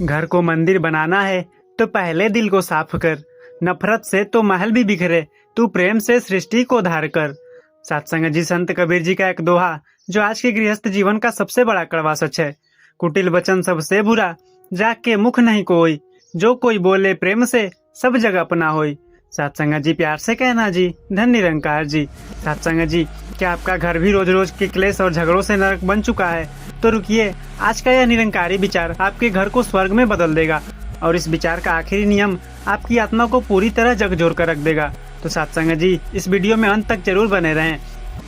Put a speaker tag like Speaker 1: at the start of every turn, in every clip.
Speaker 1: घर को मंदिर बनाना है तो पहले दिल को साफ कर, नफरत से तो महल भी बिखरे, तू प्रेम से सृष्टि को धार कर। सत्संग जी संत कबीर जी का एक दोहा जो आज के गृहस्थ जीवन का सबसे बड़ा कड़वा सच है। कुटिल वचन सबसे बुरा, जाग के मुख नहीं कोई, जो कोई बोले प्रेम से सब जग अपना होई। सत्संग जी प्यार से कहना जी, धन निरंकार जी। सत्संग जी, क्या आपका घर भी रोज रोज के क्लेश और झगड़ों से नरक बन चुका है? तो रुकिए, आज का यह निरंकारी विचार आपके घर को स्वर्ग में बदल देगा और इस विचार का आखिरी नियम आपकी आत्मा को पूरी तरह झकझोर कर रख देगा। तो सत्संग जी, इस वीडियो में अंत तक जरूर बने रहें।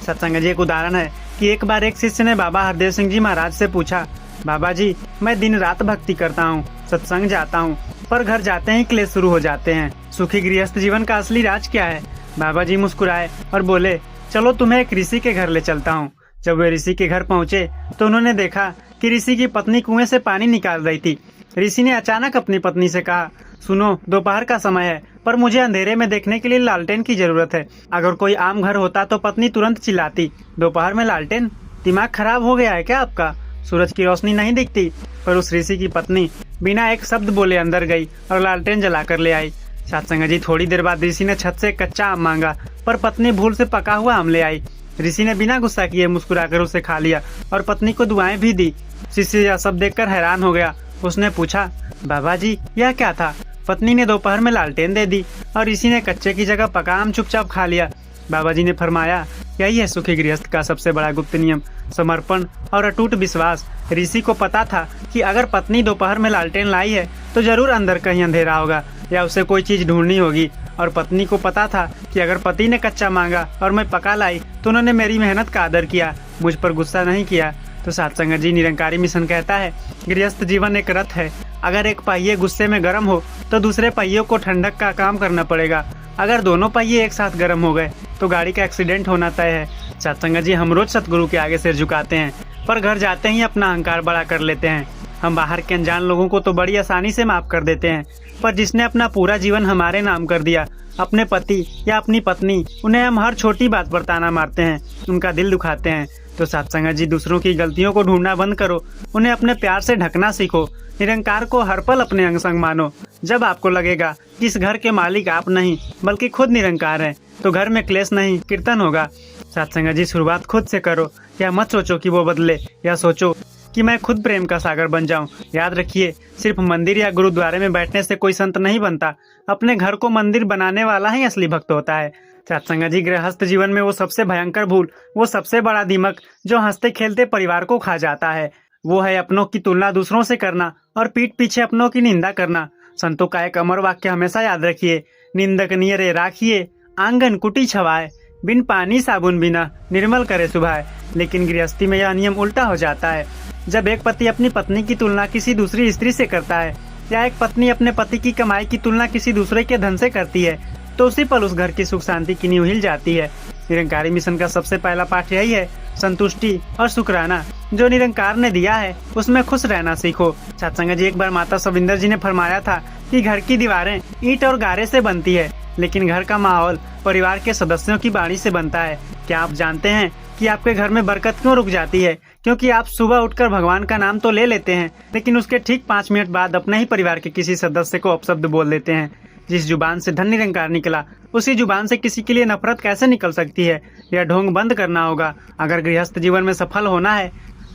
Speaker 1: सत्संग जी, एक उदाहरण है कि एक बार एक शिष्य ने बाबा हरदेव सिंह जी महाराज से पूछा, बाबा जी, मैं दिन रात भक्ति करता हूँ, सत्संग जाता हूँ, पर घर जाते ही क्लेश शुरू हो जाते हैं। सुखी गृहस्थ जीवन का असली राज क्या है? बाबा जी मुस्कुराए और बोले, चलो तुम्हें एक ऋषि के घर ले चलता हूँ। जब वे ऋषि के घर पहुँचे तो उन्होंने देखा कि ऋषि की पत्नी कुएं से पानी निकाल रही थी। ऋषि ने अचानक अपनी पत्नी से कहा, सुनो, दोपहर का समय है, पर मुझे अंधेरे में देखने के लिए लालटेन की जरूरत है। अगर कोई आम घर होता तो पत्नी तुरंत चिल्लाती, दोपहर में लालटेन? दिमाग खराब हो गया है क्या आपका? सूरज की रोशनी नहीं दिखती? पर उस ऋषि की पत्नी बिना एक शब्द बोले अंदर गई और लालटेन जलाकर ले आई। सत्संग जी, थोड़ी देर बाद ऋषि ने छत से कच्चा आम मांगा, पर पत्नी भूल से पका हुआ आम ले आई। ऋषि ने बिना गुस्सा किए मुस्कुराकर उसे खा लिया और पत्नी को दुआएं भी दी। शिष्य यह सब देखकर हैरान हो गया। उसने पूछा, बाबा जी, यह क्या था? पत्नी ने दोपहर में लालटेन दे दी और ऋषि ने कच्चे की जगह पका आम चुपचाप खा लिया। बाबा जी ने फरमाया, यही है सुखी गृहस्थ का सबसे बड़ा गुप्त नियम, समर्पण और अटूट विश्वास। ऋषि को पता था कि अगर पत्नी दोपहर में लालटेन लाई है तो जरूर अंदर कहीं अंधेरा होगा या उसे कोई चीज ढूंढनी होगी, और पत्नी को पता था कि अगर पति ने कच्चा मांगा और मैं पका लाई तो उन्होंने मेरी मेहनत का आदर किया, मुझ पर गुस्सा नहीं किया। तो सत्संग जी, निरंकारी मिशन कहता है, गृहस्थ जीवन एक रथ है। अगर एक पहिए गुस्से में गर्म हो तो दूसरे पहियों को ठंडक का काम करना पड़ेगा। अगर दोनों पहिए एक साथ गर्म हो गए तो गाड़ी का एक्सीडेंट होना तय है। सत्संग जी, हम रोज सतगुरु के आगे सिर झुकाते हैं, पर घर जाते ही अपना अहंकार बड़ा कर लेते हैं। हम बाहर के अनजान लोगों को तो बड़ी आसानी से माफ कर देते हैं, पर जिसने अपना पूरा जीवन हमारे नाम कर दिया, अपने पति या अपनी पत्नी, उन्हें हम हर छोटी बात पर ताना मारते हैं, उनका दिल दुखाते हैं। तो सत्संग जी, दूसरों की गलतियों को ढूंढना बंद करो, उन्हें अपने प्यार से ढकना सीखो। निरंकार को हर पल अपने अंग संग मानो। जब आपको लगेगा कि इस घर के मालिक आप नहीं बल्कि खुद निरंकार हैं, तो घर में क्लेश नहीं कीर्तन होगा। सत्संग जी, शुरुआत खुद से करो। यह मत सोचो कि वो बदले, या सोचो कि मैं खुद प्रेम का सागर बन जाऊं। याद रखिए, सिर्फ मंदिर या गुरुद्वारे में बैठने से कोई संत नहीं बनता। अपने घर को मंदिर बनाने वाला ही असली भक्त होता है। सत्संग जी, गृहस्थ जीवन में वो सबसे भयंकर भूल, वो सबसे बड़ा दीमक जो हंसते खेलते परिवार को खा जाता है, वो है अपनों की तुलना दूसरों से करना और पीठ पीछे अपनों की निंदा करना। संतों का एक अमर वाक्य हमेशा याद रखिए, निंदक नियरे राखिए, आंगन कुटी छवाए, बिन पानी साबुन बिना निर्मल करे सुभाए। लेकिन गृहस्थी में यह नियम उल्टा हो जाता है। जब एक पति अपनी पत्नी की तुलना किसी दूसरी स्त्री से करता है, या एक पत्नी अपने पति की कमाई की तुलना किसी दूसरे के धन से करती है, तो उसी पल उस घर की सुख शांति की नींव हिल जाती है। निरंकारी मिशन का सबसे पहला पाठ यही है, संतुष्टि और शुक्राना। जो निरंकार ने दिया है उसमें खुश रहना सीखो। सत्संग जी, एक बार माता सविंदर जी ने फरमाया था कि घर की दीवारें ईंट और गारे से बनती है, लेकिन घर का माहौल परिवार के सदस्यों की वाणी से बनता है। क्या आप जानते हैं कि आपके घर में बरकत क्यों रुक जाती है? क्योंकि आप सुबह उठकर भगवान का नाम तो ले लेते हैं, लेकिन उसके ठीक 5 मिनट बाद अपने ही परिवार के किसी सदस्य को अपशब्द बोल देते हैं। जिस जुबान से धन निरंकार निकला, उसी जुबान से किसी के लिए नफरत कैसे निकल सकती है? यह ढोंग बंद करना होगा। अगर गृहस्थ जीवन में सफल होना है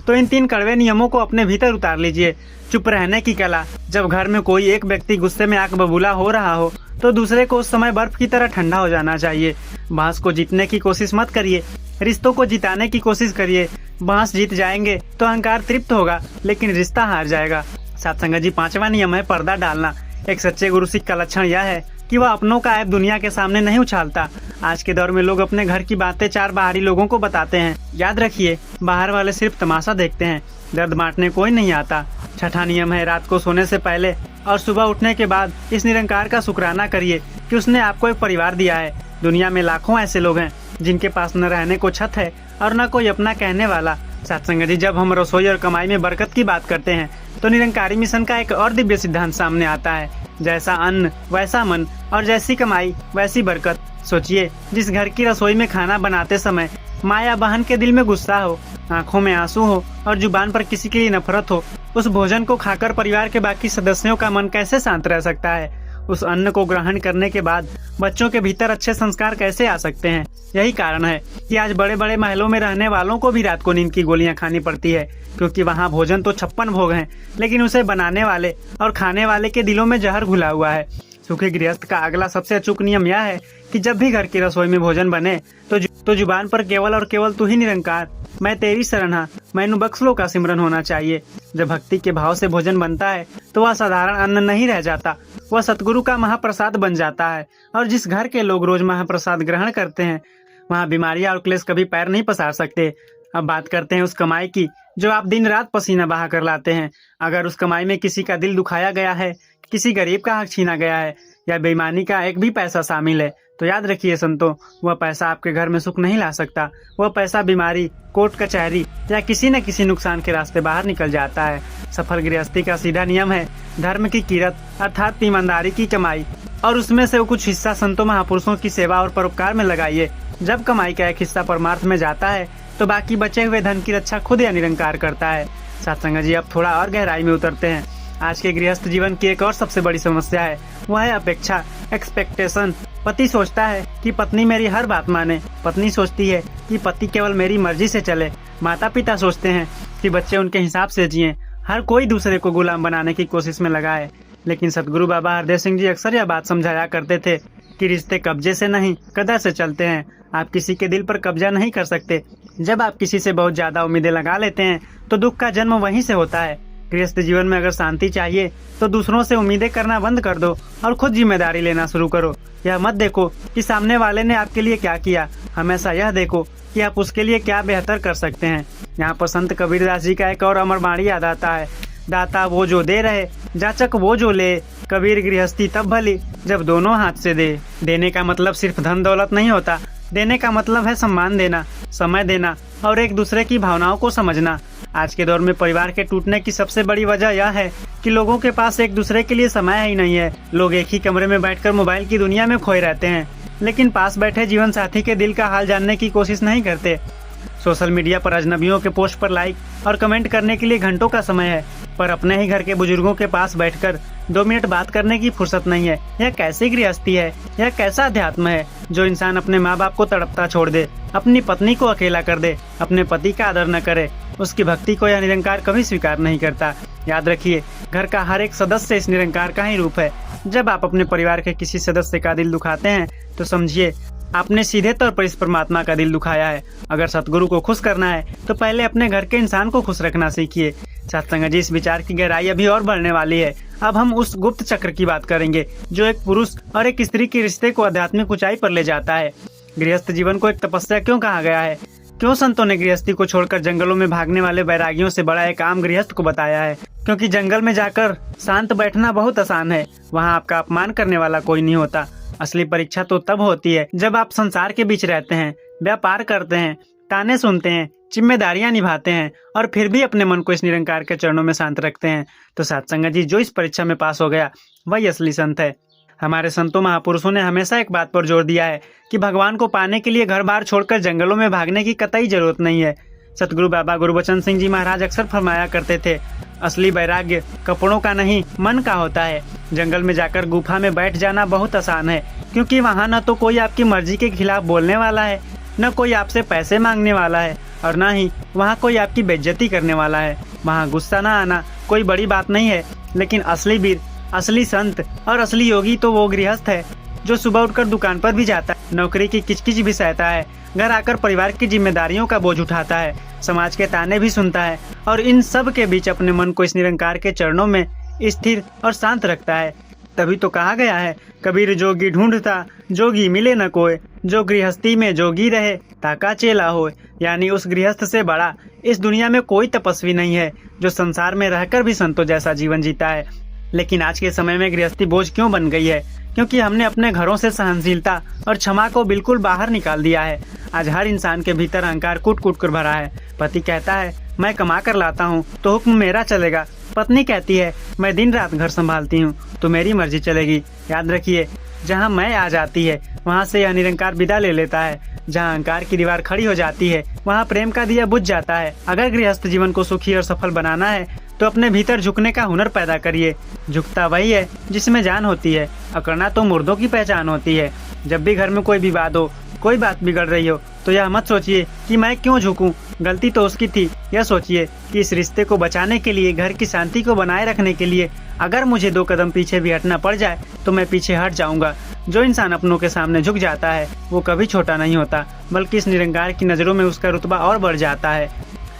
Speaker 1: तो इन 3 कड़वे नियमों को अपने भीतर उतार लीजिए। चुप रहने की कला। जब घर में कोई एक व्यक्ति गुस्से में आग बबूला हो रहा हो तो दूसरे को उस समय बर्फ की तरह ठंडा हो जाना चाहिए। बांस को जीतने की कोशिश मत करिए, रिश्तों को जिताने की कोशिश करिए। बांस जीत जाएंगे तो अहंकार तृप्त होगा, लेकिन रिश्ता हार जाएगा। सत्संग जी, 5वां नियम है पर्दा डालना। एक सच्चे गुरु सिख का लक्षण यह है कि वह अपनों का ऐब दुनिया के सामने नहीं उछालता। आज के दौर में लोग अपने घर की बातें 4 बाहरी लोगों को बताते हैं। याद रखिए, बाहर वाले सिर्फ तमाशा देखते हैं, दर्द बांटने कोई नहीं आता। 6वां नियम है, रात को सोने से पहले और सुबह उठने के बाद इस निरंकार का शुक्राना करिए कि उसने आपको एक परिवार दिया है। दुनिया में लाखों ऐसे लोग हैं जिनके पास न रहने को छत है और न कोई अपना कहने वाला। सत्संग जी, जब हम रसोई और कमाई में बरकत की बात करते हैं तो निरंकारी मिशन का एक और दिव्य सिद्धांत सामने आता है, जैसा अन्न वैसा मन और जैसी कमाई वैसी बरकत। सोचिए, जिस घर की रसोई में खाना बनाते समय माँ या बहन के दिल में गुस्सा हो, आंखों में आंसू हो और जुबान पर किसी के लिए नफरत हो, उस भोजन को खाकर परिवार के बाकी सदस्यों का मन कैसे शांत रह सकता है? उस अन्न को ग्रहण करने के बाद बच्चों के भीतर अच्छे संस्कार कैसे आ सकते हैं? यही कारण है कि आज बड़े बड़े महलों में रहने वालों को भी रात को नींद की गोलियां खानी पड़ती है, क्योंकि वहाँ भोजन तो 56 भोग हैं, लेकिन उसे बनाने वाले और खाने वाले के दिलों में जहर घुला हुआ है। सुखी गृहस्थ का अगला सबसे अचूक नियम यह है कि जब भी घर की रसोई में भोजन बने तो जुबान पर केवल और केवल तू ही निरंकार, मैं तेरी शरण हा, मैनू बख्श लो का सिमरन होना चाहिए। जब भक्ति के भाव से भोजन बनता है तो वह साधारण अन्न नहीं रह जाता, वह सतगुरु का महाप्रसाद बन जाता है। और जिस घर के लोग रोज महाप्रसाद ग्रहण करते हैं वहाँ बीमारियां और क्लेश कभी पैर नहीं पसार सकते। अब बात करते हैं उस कमाई की जो आप दिन रात पसीना बहा कर लाते हैं। अगर उस कमाई में किसी का दिल दुखाया गया है, किसी गरीब का हक छीना गया है या बेईमानी का एक भी पैसा शामिल है, तो याद रखिए संतों, वह पैसा आपके घर में सुख नहीं ला सकता। वह पैसा बीमारी, कोर्ट कचहरी या किसी न किसी नुकसान के रास्ते बाहर निकल जाता है। सफल गृहस्थी का सीधा नियम है धर्म की किरत अर्थात ईमानदारी की कमाई, और उसमें से कुछ हिस्सा संतों महापुरुषों की सेवा और परोपकार में लगाइए। जब कमाई का एक हिस्सा परमार्थ में जाता है तो बाकी बचे हुए धन की रक्षा खुद या निरंकार करता है। सत्संग जी, अब थोड़ा और गहराई में उतरते हैं। आज के गृहस्थ जीवन की एक और सबसे बड़ी समस्या है, वह है अपेक्षा, एक्सपेक्टेशन। पति सोचता है कि पत्नी मेरी हर बात माने, पत्नी सोचती है कि पति केवल मेरी मर्जी से चले, माता पिता सोचते हैं कि बच्चे उनके हिसाब से जिएं। हर कोई दूसरे को गुलाम बनाने की कोशिश में लगा है। लेकिन सतगुरु बाबा हरदेव सिंह जी अक्सर यह बात समझाया करते थे कि रिश्ते कब्जे से नहीं कदर से चलते हैं। आप किसी के दिल पर कब्जा नहीं कर सकते। जब आप किसी से बहुत ज्यादा उम्मीदें लगा लेते हैं तो दुख का जन्म वहीं से होता है। गृहस्थ जीवन में अगर शांति चाहिए तो दूसरों से उम्मीदें करना बंद कर दो और खुद जिम्मेदारी लेना शुरू करो। यह मत देखो कि सामने वाले ने आपके लिए क्या किया, हमेशा यह देखो कि आप उसके लिए क्या बेहतर कर सकते हैं। यहाँ पर संत कबीरदास जी का एक और अमर वाणी याद आता है, दाता वो जो दे रहे, जाचक वो जो ले, कबीर गृहस्थी तब भली जब दोनों हाथ से दे। देने का मतलब सिर्फ धन दौलत नहीं होता, देने का मतलब है सम्मान देना, समय देना और एक दूसरे की भावनाओं को समझना। आज के दौर में परिवार के टूटने की सबसे बड़ी वजह यह है कि लोगों के पास एक दूसरे के लिए समय ही नहीं है। लोग एक ही कमरे में बैठकर मोबाइल की दुनिया में खोए रहते हैं, लेकिन पास बैठे जीवन साथी के दिल का हाल जानने की कोशिश नहीं करते। सोशल मीडिया पर अजनबियों के पोस्ट पर लाइक और कमेंट करने के लिए घंटों का समय है, पर अपने ही घर के बुजुर्गों के पास बैठकर 2 मिनट बात करने की फुर्सत नहीं है। यह कैसी गृहस्थी है, यह कैसा अध्यात्म है जो इंसान अपने माँ बाप को तड़पता छोड़ दे, अपनी पत्नी को अकेला कर दे, अपने पति का आदर न करे। उसकी भक्ति को यह निरंकार कभी स्वीकार नहीं करता। याद रखिए, घर का हर एक सदस्य इस निरंकार का ही रूप है। जब आप अपने परिवार के किसी सदस्य का दिल दुखाते हैं तो समझिए आपने सीधे तौर पर इस परमात्मा का दिल दुखाया है। अगर सतगुरु को खुश करना है तो पहले अपने घर के इंसान को खुश रखना सीखिए। सत्संग जी, इस विचार की गहराई अभी और बढ़ने वाली है। अब हम उस गुप्त चक्र की बात करेंगे जो एक पुरुष और एक स्त्री के रिश्ते को आध्यात्मिक ऊंचाई पर ले जाता है। गृहस्थ जीवन को एक तपस्या क्यों कहा गया है? क्यों संतों ने गृहस्थी को छोड़कर जंगलों में भागने वाले बैरागियों से बड़ा एक आम गृहस्थ को बताया है? क्योंकि जंगल में जाकर शांत बैठना बहुत आसान है, वहाँ आपका अपमान करने वाला कोई नहीं होता। असली परीक्षा तो तब होती है जब आप संसार के बीच रहते हैं, व्यापार करते हैं, ताने सुनते हैं, जिम्मेदारियां निभाते हैं और फिर भी अपने मन को इस निरंकार के चरणों में शांत रखते हैं। तो सत्संग जी, जो इस परीक्षा में पास हो गया वही असली संत है। हमारे संतों महापुरुषों ने हमेशा एक बात पर जोर दिया है कि भगवान को पाने के लिए घर बार छोड़कर जंगलों में भागने की कतई जरूरत नहीं है। सतगुरु बाबा गुरबचन सिंह जी महाराज अक्सर फरमाया करते थे, असली वैराग्य कपड़ों का नहीं मन का होता है। जंगल में जाकर गुफा में बैठ जाना बहुत आसान है, क्योंकि वहाँ न तो कोई आपकी मर्जी के खिलाफ बोलने वाला है, न कोई आपसे पैसे मांगने वाला है और न ही वहाँ कोई आपकी बेइज्जती करने वाला है। वहाँ गुस्सा न आना कोई बड़ी बात नहीं है, लेकिन असली वीर, असली संत और असली योगी तो वो गृहस्थ है जो सुबह उठकर दुकान पर भी जाता है, नौकरी की किचकिच भी सहता है, घर आकर परिवार की जिम्मेदारियों का बोझ उठाता है, समाज के ताने भी सुनता है और इन सब के बीच अपने मन को इस निरंकार के चरणों में स्थिर और शांत रखता है। तभी तो कहा गया है, कबीर जोगी ढूंढता जोगी मिले न कोई, जो गृहस्थी में जोगी रहे ताका चेला हो। यानी उस गृहस्थ से बड़ा इस दुनिया में कोई तपस्वी नहीं है जो संसार में रहकर भी संतों जैसा जीवन जीता है। लेकिन आज के समय में गृहस्थी बोझ क्यों बन गई है? क्योंकि हमने अपने घरों से सहनशीलता और क्षमा को बिल्कुल बाहर निकाल दिया है। आज हर इंसान के भीतर अहंकार कूट कूट कर भरा है। पति कहता है मैं कमा कर लाता हूँ तो हुक्म मेरा चलेगा, पत्नी कहती है मैं दिन रात घर संभालती हूँ तो मेरी मर्जी चलेगी। याद रखिए, जहाँ मैं आ जाती है वहाँ से यह निरंकार विदा ले लेता है। जहाँ अहंकार की दीवार खड़ी हो जाती है वहाँ प्रेम का दिया बुझ जाता है। अगर गृहस्थ जीवन को सुखी और सफल बनाना है तो अपने भीतर झुकने का हुनर पैदा करिए। झुकता वही है जिसमें जान होती है, अकड़ना तो मुर्दों की पहचान होती है। जब भी घर में कोई विवाद हो, कोई बात बिगड़ रही हो, तो यह मत सोचिए कि मैं क्यों झुकूं, गलती तो उसकी थी। यह सोचिए कि इस रिश्ते को बचाने के लिए, घर की शांति को बनाए रखने के लिए अगर मुझे 2 कदम पीछे भी हटना पड़ जाए तो मैं पीछे हट जाऊंगा। जो इंसान अपनों के सामने झुक जाता है वो कभी छोटा नहीं होता, बल्कि इस निरंकार की नज़रों में उसका रुतबा और बढ़ जाता है।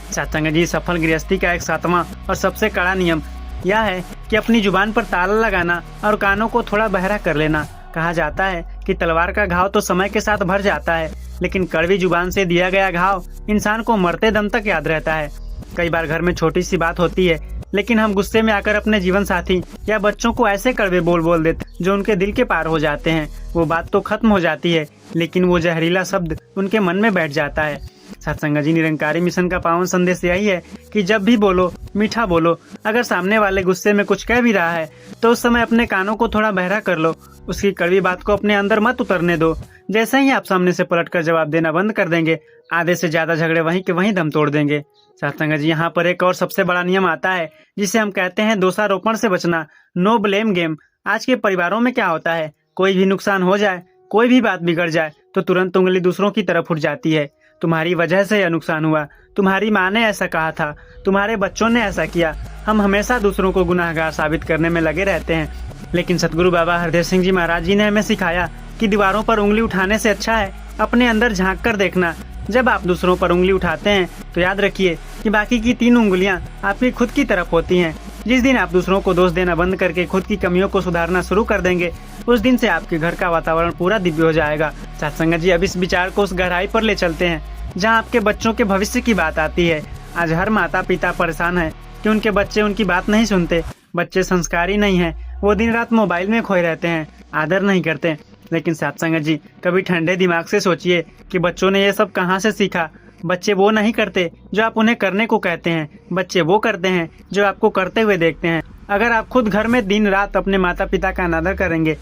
Speaker 1: सत्संग जी, सफल गृहस्थी का एक 7वां और सबसे कड़ा नियम यह है कि अपनी जुबान पर ताला लगाना और कानों को थोड़ा बहरा कर लेना। कहा जाता है कि तलवार का घाव तो समय के साथ भर जाता है, लेकिन कड़वी जुबान से दिया गया घाव इंसान को मरते दम तक याद रहता है। कई बार घर में छोटी सी बात होती है, लेकिन हम गुस्से में आकर अपने जीवन साथी या बच्चों को ऐसे कड़वे बोल देते जो उनके दिल के पार हो जाते हैं। वो बात तो खत्म हो जाती है, लेकिन वो जहरीला शब्द उनके मन में बैठ जाता है। सत्संग जी, निरंकारी मिशन का पावन संदेश यही है कि जब भी बोलो मीठा बोलो। अगर सामने वाले गुस्से में कुछ कह भी रहा है तो उस समय अपने कानों को थोड़ा बहरा कर लो, उसकी कड़वी बात को अपने अंदर मत उतरने दो। जैसे ही आप सामने से पलटकर जवाब देना बंद कर देंगे, आधे से ज्यादा झगड़े वहीं के वहीं दम तोड़ देंगे। सत्संग जी, यहाँ पर एक और सबसे बड़ा नियम आता है जिसे हम कहते हैं दोषारोपण से बचना, नो ब्लेम गेम। आज के परिवारों में क्या होता है, कोई भी नुकसान हो जाए, कोई भी बात बिगड़ जाए तो तुरंत उंगली दूसरों की तरफ उठ जाती है। तुम्हारी वजह से यह नुकसान हुआ, तुम्हारी माँ ने ऐसा कहा था, तुम्हारे बच्चों ने ऐसा किया। हम हमेशा दूसरों को गुनाहगार साबित करने में लगे रहते हैं, लेकिन सतगुरु बाबा हरदेव सिंह जी महाराज जी ने हमें सिखाया कि दीवारों पर उंगली उठाने से अच्छा है अपने अंदर झांक कर देखना। जब आप दूसरों पर उंगली उठाते हैं तो याद रखिए कि बाकी की 3 उंगलियां आपकी खुद की तरफ होती हैं। जिस दिन आप दूसरों को दोष देना बंद करके खुद की कमियों को सुधारना शुरू कर देंगे, उस दिन से आपके घर का वातावरण पूरा दिव्य हो जाएगा। सत्संग जी, अब इस विचार को उस गहराई पर ले चलते हैं जहाँ आपके बच्चों के भविष्य की बात आती है। आज हर माता पिता परेशान है कि उनके बच्चे उनकी बात नहीं सुनते। बच्चे संस्कारी नहीं है, वो दिन रात मोबाइल में खोए रहते हैं, आदर नहीं करते। लेकिन सत्संग जी, कभी ठंडे दिमाग से सोचिए कि बच्चों ने ये सब कहाँ से सीखा। बच्चे वो नहीं करते जो आप उन्हें करने को कहते हैं, बच्चे वो करते हैं जो आपको करते हुए देखते हैं। अगर आप खुद घर में दिन रात अपने माता पिता का अनादर करेंगे,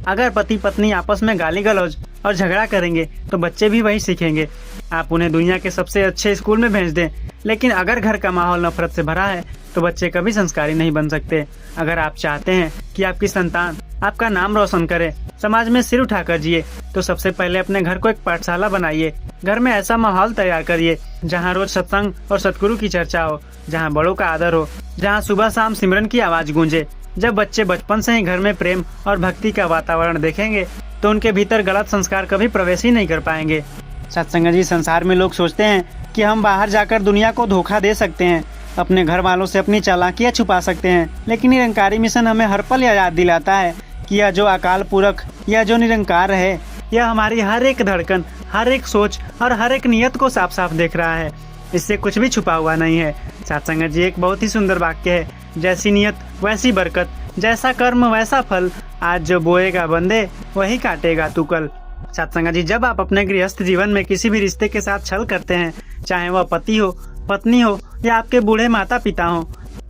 Speaker 1: अगर पति पत्नी आपस में गाली गलौज और झगड़ा करेंगे तो बच्चे भी वही सीखेंगे। आप उन्हें दुनिया के सबसे अच्छे स्कूल में भेज दें, लेकिन अगर घर का माहौल नफरत से भरा है तो बच्चे कभी संस्कारी नहीं बन सकते। अगर आप चाहते हैं कि आपकी संतान आपका नाम रोशन करे, समाज में सिर उठाकर जिए, तो सबसे पहले अपने घर को एक पाठशाला बनाइए। घर में ऐसा माहौल तैयार करिए जहाँ रोज सत्संग और सतगुरु की चर्चा हो, जहाँ बड़ों का आदर हो, जहाँ सुबह शाम सिमरन की आवाज गूंजे। जब बच्चे बचपन से ही घर में प्रेम और भक्ति का वातावरण देखेंगे तो उनके भीतर गलत संस्कार कभी प्रवेश ही नहीं कर पाएंगे। सत्संग जी, संसार में लोग सोचते हैं कि हम बाहर जाकर दुनिया को धोखा दे सकते हैं, अपने घर वालों से अपनी चालाकियां छुपा सकते हैं, लेकिन निरंकारी मिशन हमें हर पल याद दिलाता है कि यह जो अकाल पुरख, यह जो निरंकार है, यह हमारी हर एक धड़कन, हर एक सोच और हर एक नियत को साफ साफ देख रहा है। इससे कुछ भी छुपा हुआ नहीं है। सत्संग जी, एक बहुत ही सुंदर वाक्य है, जैसी नियत वैसी बरकत, जैसा कर्म वैसा फल, आज जो बोएगा बंदे वही काटेगा तू कल। सत्संग जी, जब आप अपने गृहस्थ जीवन में किसी भी रिश्ते के साथ छल करते हैं, चाहे वह पति हो, पत्नी हो या आपके बूढ़े माता पिता हो,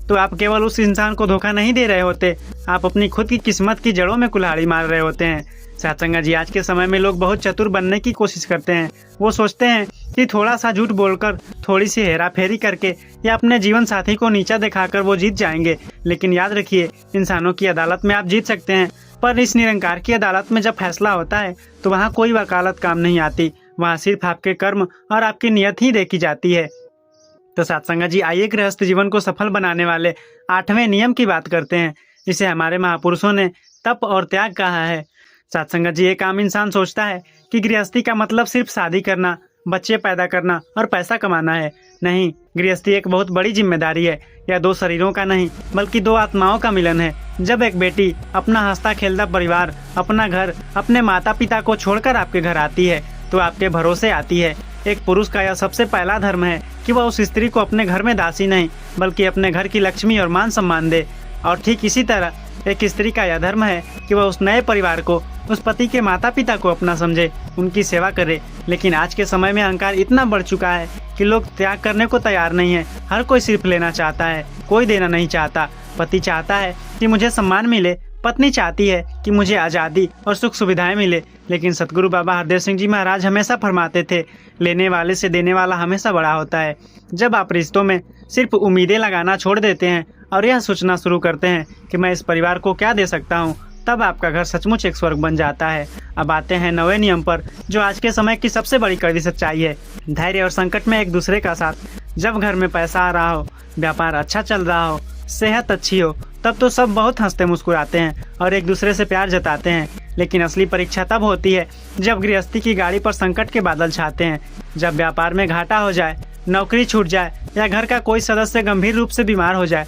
Speaker 1: तो आप केवल उस इंसान को धोखा नहीं दे रहे होते, आप अपनी खुद की किस्मत की जड़ों में कुल्हाड़ी मार रहे होते हैं। सत्संग जी, आज के समय में लोग बहुत चतुर बनने की कोशिश करते हैं। वो सोचते हैं कि थोड़ा सा झूठ बोलकर, थोड़ी सी हेरा फेरी करके या अपने जीवन साथी को नीचा दिखाकर वो जीत जाएंगे। लेकिन याद रखिए, इंसानों की अदालत में आप जीत सकते हैं, पर इस निरंकार की अदालत में जब फैसला होता है तो वहाँ कोई वकालत काम नहीं आती। वहाँ सिर्फ आपके कर्म और आपकी नियत ही देखी जाती है। तो सत्संग जी, आइए गृहस्थ जीवन को सफल बनाने वाले 8वें नियम की बात करते हैं, जिसे हमारे महापुरुषों ने तप और त्याग कहा है। सत्संग जी, एक आम इंसान सोचता है कि गृहस्थी का मतलब सिर्फ शादी करना, बच्चे पैदा करना और पैसा कमाना है। नहीं, गृहस्थी एक बहुत बड़ी जिम्मेदारी है। यह 2 शरीरों का नहीं बल्कि 2 आत्माओं का मिलन है। जब एक बेटी अपना हंसता खेलता परिवार, अपना घर, अपने माता पिता को छोड़कर आपके घर आती है तो आपके भरोसे आती है। एक पुरुष का यह सबसे पहला धर्म है कि वह उस स्त्री को अपने घर में दासी नहीं बल्कि अपने घर की लक्ष्मी और मान सम्मान दे। और ठीक इसी तरह एक स्त्री का यह धर्म है कि वह उस नए परिवार को, उस पति के माता पिता को अपना समझे, उनकी सेवा करे। लेकिन आज के समय में अहंकार इतना बढ़ चुका है कि लोग त्याग करने को तैयार नहीं है। हर कोई सिर्फ लेना चाहता है, कोई देना नहीं चाहता। पति चाहता है कि मुझे सम्मान मिले, पत्नी चाहती है कि मुझे आज़ादी और सुख सुविधाएं मिले, लेकिन सतगुरु बाबा हरदेव सिंह जी महाराज हमेशा फरमाते थे, लेने वाले से देने वाला हमेशा बड़ा होता है। जब आप रिश्तों में सिर्फ उम्मीदें लगाना छोड़ देते हैं और यह सोचना शुरू करते हैं कि मैं इस परिवार को क्या दे सकता हूँ, तब आपका घर सचमुच एक स्वर्ग बन जाता है। अब आते हैं नवे नियम पर, जो आज के समय की सबसे बड़ी कड़वी सच्चाई है। धैर्य और संकट में एक दूसरे का साथ। जब घर में पैसा आ रहा हो, व्यापार अच्छा चल रहा हो, सेहत अच्छी हो, तब तो सब बहुत हंसते मुस्कुराते हैं और एक दूसरे से प्यार जताते हैं। लेकिन असली परीक्षा तब होती है जब गृहस्थी की गाड़ी पर संकट के बादल छाते हैं। जब व्यापार में घाटा हो जाए, नौकरी छूट जाए या घर का कोई सदस्य गंभीर रूप से बीमार हो जाए,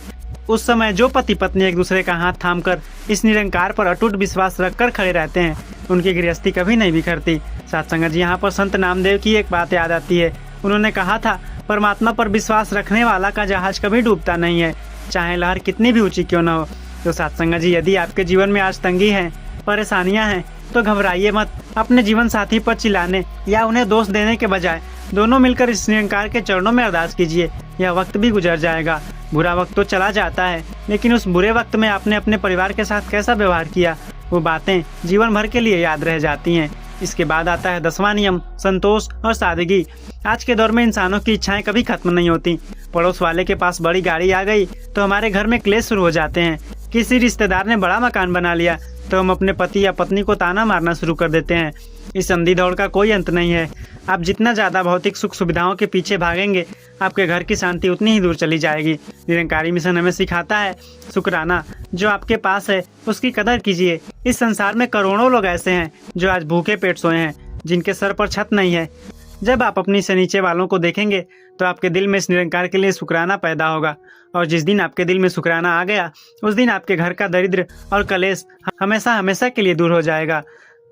Speaker 1: उस समय जो पति पत्नी एक दूसरे का हाथ थामकर इस निरंकार पर अटूट विश्वास रखकर खड़े रहते हैं, उनकी गृहस्थी कभी नहीं बिखरती। साथ संगत जी, यहाँ पर संत नामदेव की एक बात याद आती है। उन्होंने कहा था, परमात्मा पर विश्वास रखने वाला का जहाज कभी डूबता नहीं है, चाहे लहर कितनी भी ऊंची क्यों न हो। तो साथ संगत जी, यदि आपके जीवन में आज तंगी है, परेशानियां हैं, तो घबराइए मत। अपने जीवन साथी पर चिल्लाने या उन्हें दोष देने के बजाय दोनों मिलकर इस निरंकार के चरणों में अरदास कीजिए। यह वक्त भी गुजर जाएगा। बुरा वक्त तो चला जाता है, लेकिन उस बुरे वक्त में आपने अपने परिवार के साथ कैसा व्यवहार किया, वो बातें जीवन भर के लिए याद रह जाती हैं। इसके बाद आता है 10वां नियम, संतोष और सादगी। आज के दौर में इंसानों की इच्छाएं कभी खत्म नहीं होती। पड़ोस वाले के पास बड़ी गाड़ी आ गई तो हमारे घर में क्लेश शुरू हो जाते हैं। किसी रिश्तेदार ने बड़ा मकान बना लिया तो हम अपने पति या पत्नी को ताना मारना शुरू कर देते हैं। इस अंधी दौड़ का कोई अंत नहीं है। आप जितना ज़्यादा भौतिक सुख सुविधाओं के पीछे भागेंगे, आपके घर की शांति उतनी ही दूर चली जाएगी। निरंकारी मिशन हमें सिखाता है शुक्राना। जो आपके पास है उसकी कदर कीजिए। इस संसार में करोड़ों लोग ऐसे हैं जो आज भूखे पेट सोए हैं, जिनके सर पर छत नहीं है। जब आप अपनी से नीचे वालों को देखेंगे तो आपके दिल में इस निरंकार के लिए शुक्राना पैदा होगा, और जिस दिन आपके दिल में शुक्राना आ गया, उस दिन आपके घर का दरिद्र और कलेश हमेशा हमेशा के लिए दूर हो जाएगा।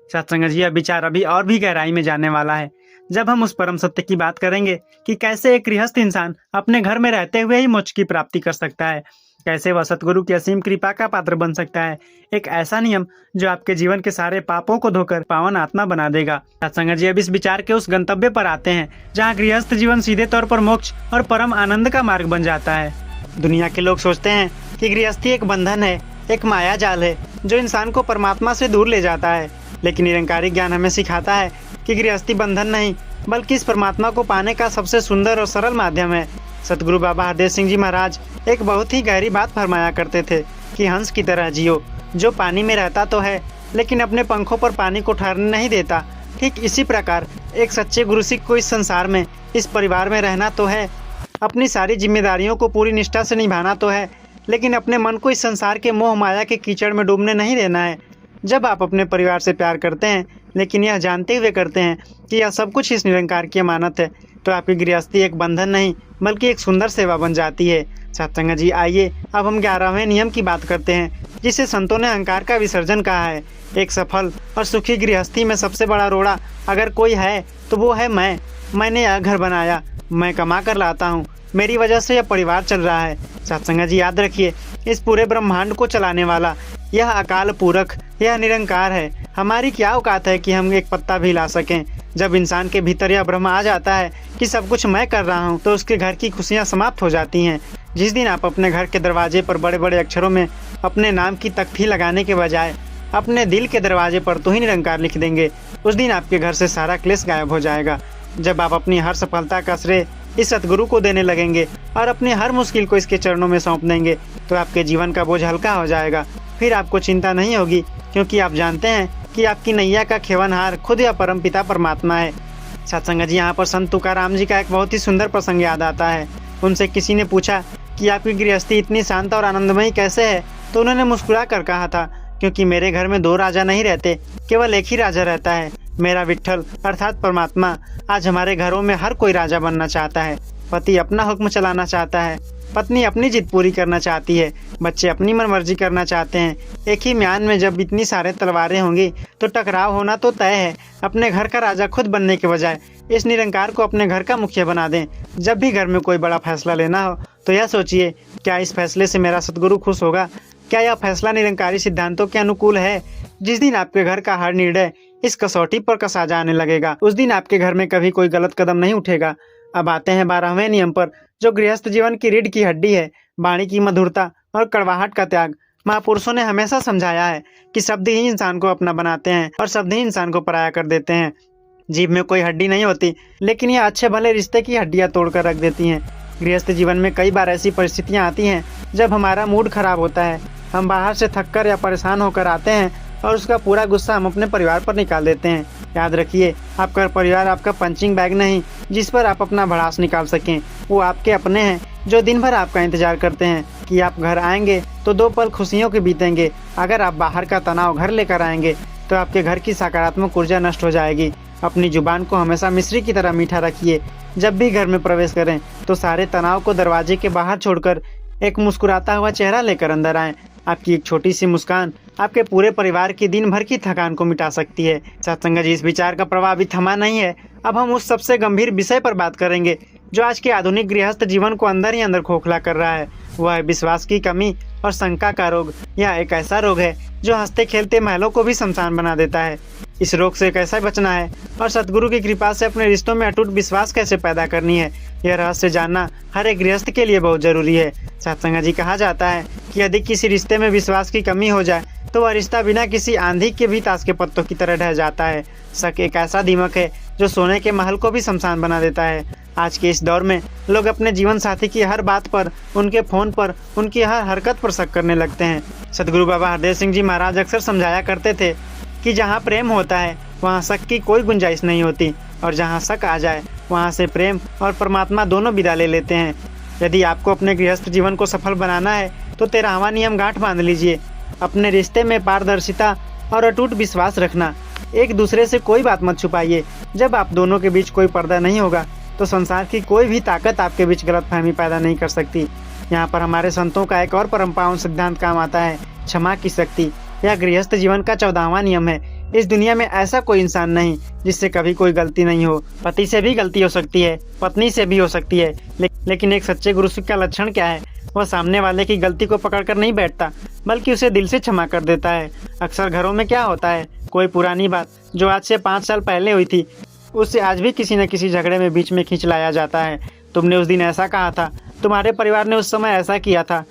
Speaker 1: सत्संग जी, यह विचार अभी और भी गहराई में जाने वाला है जब हम उस परम सत्य की बात करेंगे कि कैसे एक गृहस्थ इंसान अपने घर में रहते हुए ही मोक्ष की प्राप्ति कर सकता है, कैसे वह सतगुरु की असीम कृपा का पात्र बन सकता है। एक ऐसा नियम जो आपके जीवन के सारे पापों को धोकर पावन आत्मा बना देगा। सत्संग जी, अब इस विचार के उस गंतव्य पर आते हैं जहाँ गृहस्थ जीवन सीधे तौर पर मोक्ष और परम आनंद का मार्ग बन जाता है। दुनिया के लोग सोचते हैं कि गृहस्थी एक बंधन है, एक माया जाल है जो इंसान को परमात्मा से दूर ले जाता है, लेकिन निरंकारी ज्ञान हमें सिखाता है कि गृहस्थी बंधन नहीं, बल्कि इस परमात्मा को पाने का सबसे सुंदर और सरल माध्यम है। सतगुरु बाबा हरदेव सिंह जी महाराज एक बहुत ही गहरी बात फरमाया करते थे कि हंस की तरह जियो, जो पानी में रहता तो है लेकिन अपने पंखों पर पानी को ठहरने नहीं देता। ठीक इसी प्रकार एक सच्चे गुरु सिख को इस संसार में, इस परिवार में रहना तो है, अपनी सारी जिम्मेदारियों को पूरी निष्ठा से निभाना तो है, लेकिन अपने मन को इस संसार के मोह माया के कीचड़ में डूबने नहीं देना है। जब आप अपने परिवार से प्यार करते हैं, लेकिन यह जानते हुए करते हैं कि यह सब कुछ इस निरंकार की अमानत है, तो आपकी गृहस्थी एक बंधन नहीं बल्कि एक सुंदर सेवा बन जाती है। सत्संग जी, आइए अब हम 11वें नियम की बात करते हैं, जिसे संतों ने अहंकार का विसर्जन कहा है। एक सफल और सुखी गृहस्थी में सबसे बड़ा रोड़ा अगर कोई है तो वो है मैंने यह घर बनाया, मैं कमा कर लाता हूँ, मेरी वजह से यह परिवार चल रहा है। सत्संग जी, याद रखिए, इस पूरे ब्रह्मांड को चलाने वाला यह अकाल पूरक, यह निरंकार है। हमारी क्या औकात है कि हम एक पत्ता भी ला सकें। जब इंसान के भीतर यह भ्रम आ जाता है कि सब कुछ मैं कर रहा हूँ, तो उसके घर की खुशियाँ समाप्त हो जाती हैं। जिस दिन आप अपने घर के दरवाजे पर बड़े बड़े अक्षरों में अपने नाम की तख्ती लगाने के बजाय अपने दिल के दरवाजे पर तो ही निरंकार लिख देंगे, उस दिन आपके घर से सारा क्लेश गायब हो जाएगा। जब आप अपनी हर सफलता का श्रेय इस सतगुरु को देने लगेंगे और अपनी हर मुश्किल को इसके चरणों में सौंप देंगे, तो आपके जीवन का बोझ हल्का हो जाएगा। फिर आपको चिंता नहीं होगी, क्योंकि आप जानते हैं कि आपकी नैया का खेवनहार खुद या परम पिता परमात्मा है। सत्संग जी, यहाँ पर संत तुकाराम जी का एक बहुत ही सुंदर प्रसंग याद आता है। उनसे किसी ने पूछा कि आपकी गृहस्थी इतनी शांत और आनंदमयी कैसे है, तो उन्होंने मुस्कुरा कर कहा था, क्योंकि मेरे घर में 2 राजा नहीं रहते, केवल एक ही राजा रहता है, मेरा विट्ठल अर्थात परमात्मा। आज हमारे घरों में हर कोई राजा बनना चाहता है। पति अपना हुक्म चलाना चाहता है, पत्नी अपनी जिद पूरी करना चाहती है, बच्चे अपनी मनमर्जी करना चाहते हैं। एक ही म्यान में जब इतनी सारे तलवारें होंगी तो टकराव होना तो तय है। अपने घर का राजा खुद बनने के बजाय इस निरंकार को अपने घर का मुखिया बना दें। जब भी घर में कोई बड़ा फैसला लेना हो तो यह सोचिए, क्या इस फैसले से मेरा सतगुरु खुश होगा? क्या यह फैसला निरंकारी सिद्धांतों के अनुकूल है? जिस दिन आपके घर का हर निर्णय इस कसौटी पर कसा जाने लगेगा, उस दिन आपके घर में कभी कोई गलत कदम नहीं उठेगा। अब आते हैं 12वें नियम पर, जो गृहस्थ जीवन की रीढ़ की हड्डी है, वाणी की मधुरता और कड़वाहट का त्याग। महापुरुषों ने हमेशा समझाया है कि शब्द ही इंसान को अपना बनाते हैं और शब्द ही इंसान को पराया कर देते हैं। जीभ में कोई हड्डी नहीं होती, लेकिन यह अच्छे भले रिश्ते की हड्डियां तोड़कर रख देती हैं। गृहस्थ जीवन में कई बार ऐसी परिस्थितियां आती हैं जब हमारा मूड खराब होता है, हम बाहर से थककर या परेशान होकर आते हैं और उसका पूरा गुस्सा हम अपने परिवार पर निकाल देते हैं। याद रखिए, आपका परिवार आपका पंचिंग बैग नहीं जिस पर आप अपना भड़ास निकाल सकें। वो आपके अपने हैं जो दिन भर आपका इंतजार करते हैं कि आप घर आएंगे तो 2 पल खुशियों के बीतेंगे। अगर आप बाहर का तनाव घर लेकर आएंगे तो आपके घर की सकारात्मक ऊर्जा नष्ट हो जाएगी। अपनी जुबान को हमेशा मिश्री की तरह मीठा रखिए। जब भी घर में प्रवेश करें तो सारे तनाव को दरवाजे के बाहर छोड़कर एक मुस्कुराता हुआ चेहरा लेकर अंदर आएं। आपकी एक छोटी सी मुस्कान आपके पूरे परिवार की दिन भर की थकान को मिटा सकती है। सत्संग जी, इस विचार का प्रभाव अभी थमा नहीं है। अब हम उस सबसे गंभीर विषय पर बात करेंगे जो आज के आधुनिक गृहस्थ जीवन को अंदर ही अंदर खोखला कर रहा है। वह है विश्वास की कमी और शंका का रोग। यह एक ऐसा रोग है जो हंसते खेलते महलों को भी शमशान बना देता है। इस रोग से कैसे बचना है और सतगुरु की कृपा से अपने रिश्तों में अटूट विश्वास कैसे पैदा करनी है, यह रहस्य जानना हर एक गृहस्थ के लिए बहुत जरूरी है। सत्संग जी, कहा जाता है कि यदि किसी रिश्ते में विश्वास की कमी हो जाए तो वह रिश्ता बिना किसी आंधी के भी ताश के पत्तों की तरह ढह जाता है। शक एक ऐसा दीमक है जो सोने के महल को भी शमशान बना देता है। आज के इस दौर में लोग अपने जीवन साथी की हर बात पर, उनके फोन पर, उनकी हर हरकत पर शक करने लगते हैं। सतगुरु बाबा हरदेव सिंह जी महाराज अक्सर समझाया करते थे कि जहाँ प्रेम होता है वहाँ शक की कोई गुंजाइश नहीं होती, और जहाँ शक आ जाए वहाँ से प्रेम और परमात्मा दोनों विदा ले लेते हैं। यदि आपको अपने गृहस्थ जीवन को सफल बनाना है तो 13वां नियम गांठ बांध लीजिए। अपने रिश्ते में पारदर्शिता और अटूट विश्वास रखना। एक दूसरे से कोई बात मत छुपाइए। जब आप दोनों के बीच कोई पर्दा नहीं होगा तो संसार की कोई भी ताकत आपके बीच गलतफहमी पैदा नहीं कर सकती। यहाँ पर हमारे संतों का एक और परम पावन सिद्धांत काम आता है, क्षमा की शक्ति। यह गृहस्थ जीवन का 14वां नियम है। इस दुनिया में ऐसा कोई इंसान नहीं जिससे कभी कोई गलती नहीं हो। पति से भी गलती हो सकती है, पत्नी से भी हो सकती है, लेकिन एक सच्चे गुरु सिख का लक्षण क्या है? वह सामने वाले की गलती को पकड़कर नहीं बैठता, बल्कि उसे दिल से क्षमा कर देता है। अक्सर घरों में क्या होता है, कोई पुरानी बात जो आज से 5 साल पहले हुई थी उससे आज भी किसी न किसी झगड़े में बीच में खींच लाया जाता है। तुमने उस दिन ऐसा कहा था, तुम्हारे परिवार ने उस समय ऐसा किया था।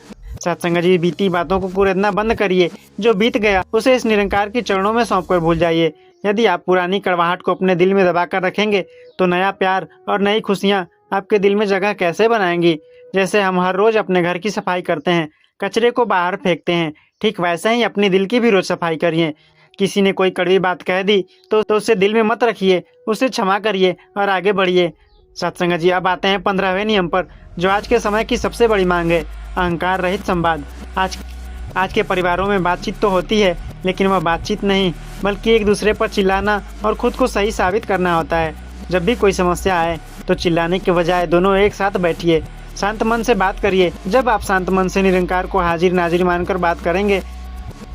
Speaker 1: सत्संग जी, बीती बातों को कुरेदना बंद करिए। जो बीत गया उसे इस निरंकार के चरणों में सौंपकर भूल जाइए। यदि आप पुरानी कड़वाहट को अपने दिल में दबाकर रखेंगे तो नया प्यार और नई खुशियाँ आपके दिल में जगह कैसे बनाएंगी। जैसे हम हर रोज अपने घर की सफाई करते हैं, कचरे को बाहर फेंकते हैं, ठीक वैसे ही अपने दिल की भी रोज सफाई करिए। किसी ने कोई कड़वी बात कह दी तो उसे दिल में मत रखिए, उसे क्षमा करिए और आगे बढ़िए। सत्संग जी, अब आते हैं 15वें नियम पर, जो आज के समय की सबसे बड़ी मांग है, अहंकार रहित संवाद। आज के परिवारों में बातचीत तो होती है, लेकिन वह बातचीत नहीं बल्कि एक दूसरे पर चिल्लाना और खुद को सही साबित करना होता है। जब भी कोई समस्या आए तो चिल्लाने के बजाय दोनों एक साथ बैठिए, शांत मन से बात करिए। जब आप शांत मन से निरंकार को हाजिर नाजिर मानकर बात करेंगे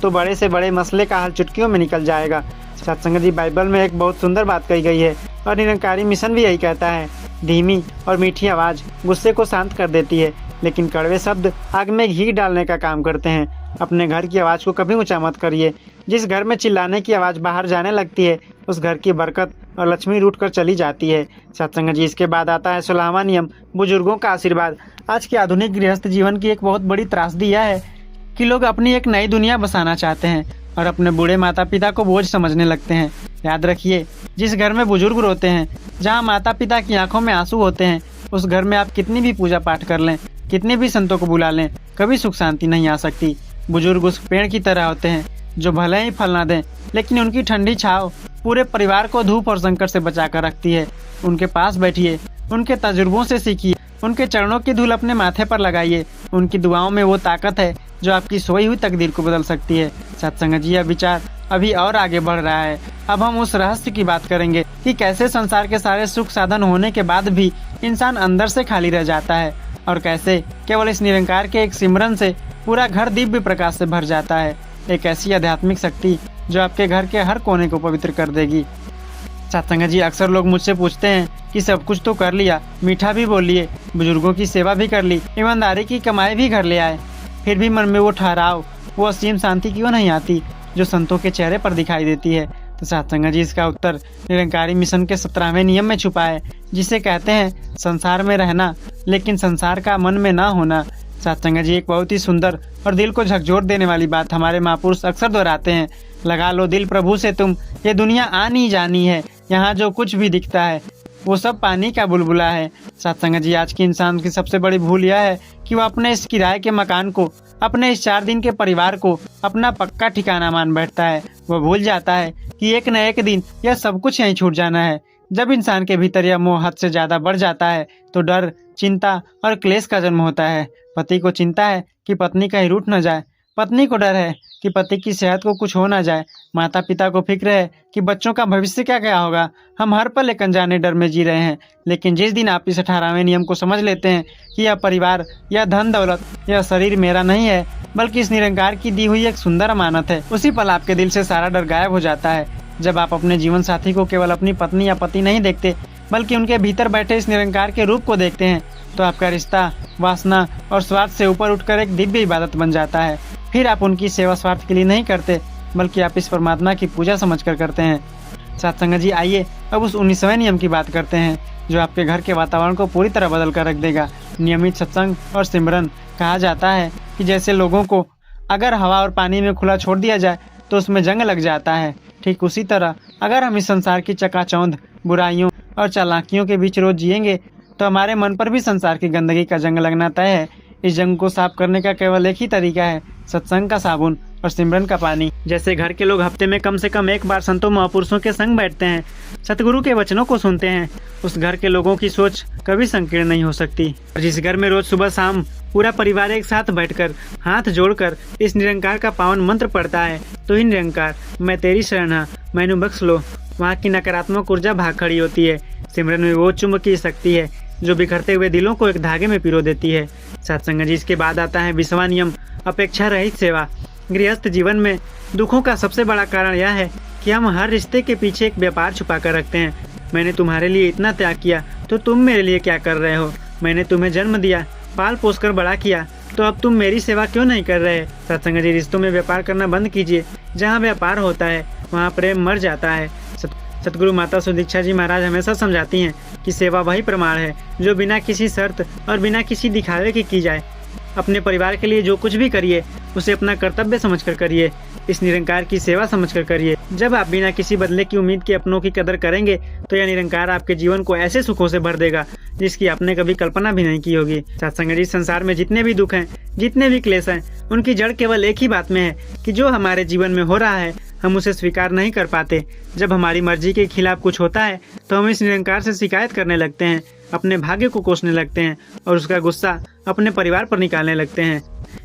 Speaker 1: तो बड़े से बड़े मसले का हल चुटकियों में निकल जाएगा। सत्संग जी, बाइबल में एक बहुत सुंदर बात कही गई है और निरंकारी मिशन भी यही कहता है, धीमी और मीठी आवाज़ गुस्से को शांत कर देती है, लेकिन कड़वे शब्द आग में घी डालने का काम करते हैं। अपने घर की आवाज़ को कभी ऊंचा मत करिए। जिस घर में चिल्लाने की आवाज़ बाहर जाने लगती है उस घर की बरकत और लक्ष्मी रूठ कर चली जाती है। सत्संग जी, इसके बाद आता है 16वां नियम, बुजुर्गों का आशीर्वाद। आज के आधुनिक गृहस्थ जीवन की एक बहुत बड़ी त्रासदी यह है कि लोग अपनी एक नई दुनिया बसाना चाहते हैं और अपने बूढ़े माता पिता को बोझ समझने लगते हैं। याद रखिए, जिस घर में बुजुर्ग रोते हैं, जहाँ माता पिता की आंखों में आंसू होते हैं, उस घर में आप कितनी भी पूजा पाठ कर लें, कितने भी संतों को बुला लें, कभी सुख शांति नहीं आ सकती। बुजुर्ग उस पेड़ की तरह होते हैं जो भले ही फल ना दें, लेकिन उनकी ठंडी छाँव पूरे परिवार को धूप और संकट से बचा कर रखती है। उनके पास बैठिए, उनके तजुर्बों से सीखिए, उनके चरणों की धूल अपने माथे पर लगाइए। उनकी दुआओं में वो ताकत है जो आपकी सोई हुई तकदीर को बदल सकती है। सत्संग जी, यह विचार अभी और आगे बढ़ रहा है। अब हम उस रहस्य की बात करेंगे कि कैसे संसार के सारे सुख साधन होने के बाद भी इंसान अंदर से खाली रह जाता है, और कैसे केवल इस निरंकार के एक सिमरन से पूरा घर दिव्य प्रकाश से भर जाता है। एक ऐसी आध्यात्मिक शक्ति जो आपके घर के हर कोने को पवित्र कर देगी। सत्संग जी, अक्सर लोग मुझसे पूछते हैं कि सब कुछ तो कर लिया, मीठा भी बोल लिए, बुजुर्गों की सेवा भी कर ली, ईमानदारी की कमाई भी घर ले आए, फिर भी मन में वो ठहराव, वो असीम शांति क्यों नहीं आती जो संतों के चेहरे पर दिखाई देती है। तो सत्संग जी, इसका उत्तर निरंकारी मिशन के 17वें नियम में छुपा है, जिसे कहते हैं संसार में रहना लेकिन संसार का मन में ना होना। सत्संग जी, एक बहुत ही सुंदर और दिल को झकझोर देने वाली बात हमारे महापुरुष अक्सर दोहराते हैं। लगा लो दिल प्रभु से तुम, ये दुनिया आनी जानी है, यहाँ जो कुछ भी दिखता है वो सब पानी का बुलबुला है। सत्संग जी, आज की इंसान की सबसे बड़ी भूल यह है कि वो अपने इस किराए के मकान को, अपने इस 4 दिन के परिवार को अपना पक्का ठिकाना मान बैठता है। वो भूल जाता है कि एक न एक दिन यह सब कुछ यहीं छूट जाना है। जब इंसान के भीतर यह मोह हद से ज्यादा बढ़ जाता है तो डर, चिंता और क्लेश का जन्म होता है। पति को चिंता है कि पत्नी कहीं रूठ न जाए, पत्नी को डर है कि पति की सेहत को कुछ हो ना जाए, माता पिता को फिक्र है कि बच्चों का भविष्य क्या होगा। हम हर पल एक अनजाने डर में जी रहे हैं। लेकिन जिस दिन आप इस 18वें नियम को समझ लेते हैं कि यह परिवार, यह धन दौलत, यह शरीर मेरा नहीं है बल्कि इस निरंकार की दी हुई एक सुंदर अमानत है, उसी पल आपके दिल से सारा डर गायब हो जाता है। जब आप अपने जीवन साथी को केवल अपनी पत्नी या पति नहीं देखते बल्कि उनके भीतर बैठे इस निरंकार के रूप को देखते हैं तो आपका रिश्ता वासना और स्वार्थ से ऊपर उठकर एक दिव्य इबादत बन जाता है। फिर आप उनकी सेवा स्वार्थ के लिए नहीं करते बल्कि आप इस परमात्मा की पूजा समझकर करते हैं। सत्संग जी, आइए अब उस 19वें नियम की बात करते हैं जो आपके घर के वातावरण को पूरी तरह बदल कर रख देगा। नियमित सत्संग और सिमरन। कहा जाता है कि जैसे लोगों को अगर हवा और पानी में खुला छोड़ दिया जाए तो उसमें जंग लग जाता है, ठीक उसी तरह अगर हम इस संसार की चकाचौंध, बुराइयों और चालाकियों के बीच रोज जिएंगे तो हमारे मन पर भी संसार की गंदगी का जंग लगना तय है। इस जंग को साफ करने का केवल एक ही तरीका है, सत्संग का साबुन और सिमरन का पानी। जैसे घर के लोग हफ्ते में कम से कम एक बार संतों महापुरुषों के संग बैठते हैं, सतगुरु के वचनों को सुनते हैं, उस घर के लोगों की सोच कभी संकीर्ण नहीं हो सकती। और जिस घर में रोज सुबह शाम पूरा परिवार एक साथ बैठकर हाथ जोड़कर इस निरंकार का पावन मंत्र पढ़ता है तो ही निरंकार मैं तेरी शरण हा मैनू बख्श लो, वहाँ की नकारात्मक ऊर्जा भाग खड़ी होती है। सिमरन में वो चुंबकीय शक्ति है जो बिखरते हुए दिलों को एक धागे में पिरो देती है। सत्संग जी, इसके बाद आता है 20वां नियम, अपेक्षा रहित सेवा। गृहस्थ जीवन में दुखों का सबसे बड़ा कारण यह है कि हम हर रिश्ते के पीछे एक व्यापार छुपा कर रखते हैं। मैंने तुम्हारे लिए इतना त्याग किया तो तुम मेरे लिए क्या कर रहे हो? मैंने तुम्हें जन्म दिया, पाल पोस कर बड़ा किया, तो अब तुम मेरी सेवा क्यों नहीं कर रहे? सत्संग जी, रिश्तों में व्यापार करना बंद कीजिए। जहाँ व्यापार होता है वहाँ प्रेम मर जाता है। सतगुरु माता सुदीक्षा जी महाराज हमेशा समझाती हैं कि सेवा वही प्रमाण है जो बिना किसी शर्त और बिना किसी दिखावे के की जाए। अपने परिवार के लिए जो कुछ भी करिए उसे अपना कर्तव्य समझकर करिए, इस निरंकार की सेवा समझकर करिए। जब आप बिना किसी बदले की उम्मीद के अपनों की कदर करेंगे तो यह निरंकार आपके जीवन को ऐसे सुखों से भर देगा जिसकी आपने कभी कल्पना भी नहीं की होगी। सत्संग जी, संसार में जितने भी दुख हैं, जितने भी क्लेश हैं, उनकी जड़ केवल एक ही बात में है कि जो हमारे जीवन में हो रहा है हम उसे स्वीकार नहीं कर पाते। जब हमारी मर्जी के खिलाफ कुछ होता है तो हम इस निरंकार से शिकायत करने लगते हैं, अपने भाग्य को कोसने लगते हैं और उसका गुस्सा अपने परिवार पर निकालने लगते हैं।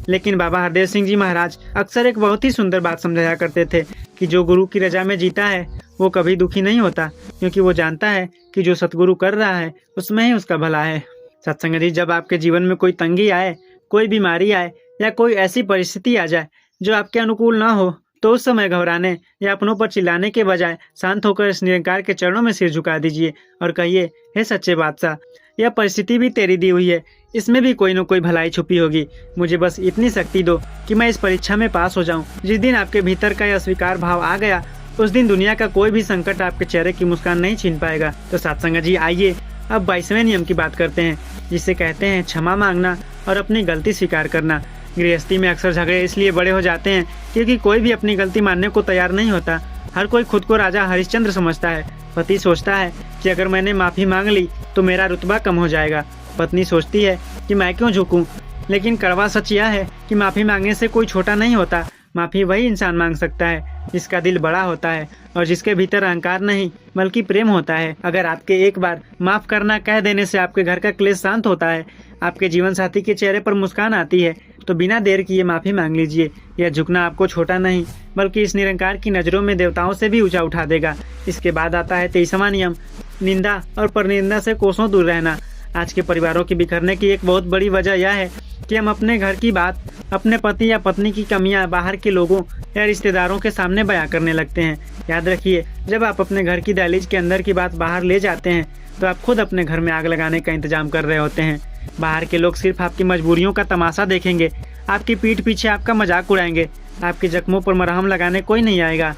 Speaker 1: लेकिन बाबा हरदेव सिंह जी महाराज अक्सर एक बहुत ही सुंदर बात समझाया करते थे कि जो गुरु की रजा में जीता है वो कभी दुखी नहीं होता, क्योंकि वो जानता है कि जो सतगुरु कर रहा है उसमें ही उसका भला है। सत्संग जी, जब आपके जीवन में कोई तंगी आए, कोई बीमारी आए या कोई ऐसी परिस्थिति आ जाए जो आपके अनुकूल ना हो तो उस समय घबराने या अपनों पर चिल्लाने के बजाय शांत होकर इस निरंकार के चरणों में सिर झुका दीजिए और कहिए, हे सच्चे बादशाह, यह परिस्थिति भी तेरी दी हुई है, इसमें भी कोई न कोई भलाई छुपी होगी। मुझे बस इतनी शक्ति दो कि मैं इस परीक्षा में पास हो जाऊं। जिस दिन आपके भीतर का यह स्वीकार भाव आ गया उस दिन दुनिया का कोई भी संकट आपके चेहरे की मुस्कान नहीं छीन पाएगा। तो सत्संग जी, आइए अब 22वें नियम की बात करते हैं जिसे कहते हैं क्षमा मांगना और अपनी गलती स्वीकार करना। गृहस्थी में अक्सर झगड़े इसलिए बड़े हो जाते हैं क्योंकि कोई भी अपनी गलती मानने को तैयार नहीं होता। हर कोई खुद को राजा हरिश्चंद्र समझता है। पति सोचता है कि अगर मैंने माफ़ी मांग ली तो मेरा रुतबा कम हो जाएगा। पत्नी सोचती है कि मैं क्यों झुकूं, लेकिन कड़वा सच यह है कि माफ़ी मांगने से कोई छोटा नहीं होता। माफ़ी वही इंसान मांग सकता है जिसका दिल बड़ा होता है और जिसके भीतर अहंकार नहीं बल्कि प्रेम होता है। अगर आपके एक बार माफ़ करना कह देने से आपके घर का क्लेश शांत होता है, आपके जीवन साथी के चेहरे पर मुस्कान आती है, तो बिना देर किए माफ़ी मांग लीजिए। यह झुकना आपको छोटा नहीं बल्कि इस निरंकार की नज़रों में देवताओं से भी ऊंचा उठा देगा। इसके बाद आता है 23वां नियम, निंदा और परनिंदा से कोसों दूर रहना। आज के परिवारों के बिखरने की एक बहुत बड़ी वजह यह है कि हम अपने घर की बात, अपने पति या पत्नी की कमियां बाहर के लोगों या रिश्तेदारों के सामने बयां करने लगते हैं। याद रखिए, जब आप अपने घर की दहलीज के अंदर की बात बाहर ले जाते हैं तो आप खुद अपने घर में आग लगाने का इंतजाम कर रहे होते हैं। बाहर के लोग सिर्फ आपकी मजबूरियों का तमाशा देखेंगे, आपकी पीठ पीछे आपका मजाक उड़ाएंगे, आपके जख्मों पर मरहम लगाने कोई नहीं आएगा।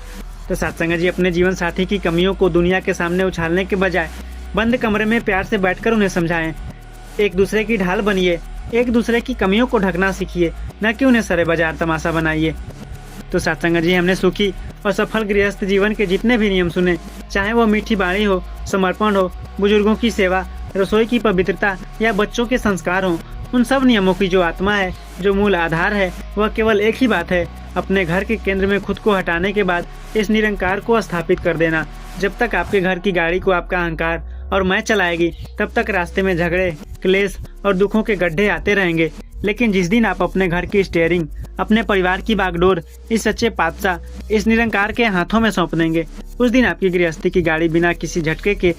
Speaker 1: तो सत्संग जी, अपने जीवन साथी की कमियों को दुनिया के सामने उछालने के बजाय बंद कमरे में प्यार से बैठकर उन्हें समझाएं। एक दूसरे की ढाल बनिए एक दूसरे की कमियों को ढकना सीखिए, न कि उन्हें सरे बाजार तमाशा बनाइए। तो सत्संग जी, हमने सुखी और सफल गृहस्थ जीवन के जितने भी नियम सुने, चाहे वो मीठी बाणी हो, समर्पण हो, बुजुर्गों की सेवा, रसोई की पवित्रता या बच्चों के संस्कार हो, उन सब नियमों की जो आत्मा है, जो मूल आधार है, वह केवल एक ही बात है, अपने घर के केंद्र में खुद को हटाने के बाद इस निरंकार को स्थापित कर देना। जब तक आपके घर की गाड़ी को आपका अहंकार और मैं चलाएगी, तब तक रास्ते में झगड़े, क्लेश और दुखों के गड्ढे आते रहेंगे। लेकिन जिस दिन आप अपने घर की स्टीयरिंग, अपने परिवार की बागडोर इस सच्चे पातशाह, इस निरंकार के हाथों में सौंप देंगे, उस दिन आपकी गृहस्थी की गाड़ी बिना किसी झटके के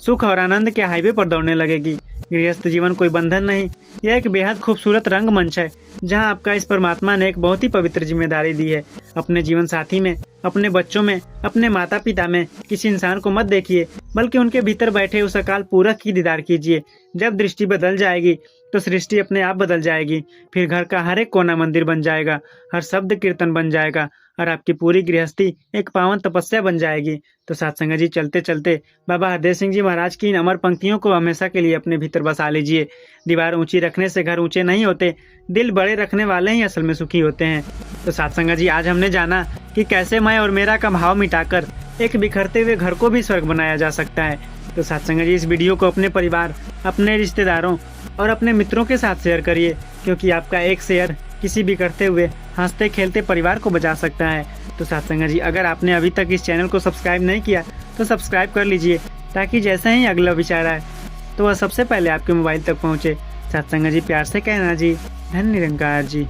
Speaker 1: सुख और आनंद के हाईवे पर दौड़ने लगेगी। गृहस्थ जीवन कोई बंधन नहीं, यह एक बेहद खूबसूरत रंगमंच है, जहां आपका इस परमात्मा ने एक बहुत ही पवित्र जिम्मेदारी दी है। अपने जीवन साथी में, अपने बच्चों में, अपने माता पिता में किसी इंसान को मत देखिए, बल्कि उनके भीतर बैठे उस अकाल पूरक की दीदार कीजिए। जब दृष्टि बदल जाएगी तो सृष्टि अपने आप बदल जाएगी। फिर घर का हर एक कोना मंदिर बन जाएगा, हर शब्द कीर्तन बन जाएगा और आपकी पूरी गृहस्थी एक पावन तपस्या बन जाएगी। तो सत्संग जी, चलते चलते बाबा हरदेव सिंह जी महाराज की इन अमर पंक्तियों को हमेशा के लिए अपने भीतर बसा लीजिए। दीवार ऊंची रखने से घर ऊंचे नहीं होते, दिल बड़े रखने वाले ही असल में सुखी होते हैं। तो सत्संग जी, आज हमने जाना कि कैसे मैं और मेरा का भाव मिटाकर एक बिखरते हुए घर को भी स्वर्ग बनाया जा सकता है। तो सत्संग जी, इस वीडियो को अपने परिवार, अपने रिश्तेदारों और अपने मित्रों के साथ शेयर करिए, क्योंकि आपका एक शेयर किसी बिखरते हुए हंसते खेलते परिवार को बचा सकता है। तो सत्संग जी, अगर आपने अभी तक इस चैनल को सब्सक्राइब नहीं किया तो सब्सक्राइब कर लीजिए, ताकि जैसे ही अगला विचार आए तो वह सबसे पहले आपके मोबाइल तक पहुँचे। सत्संग जी, प्यार से कहना जी, धन्य निरंकार जी।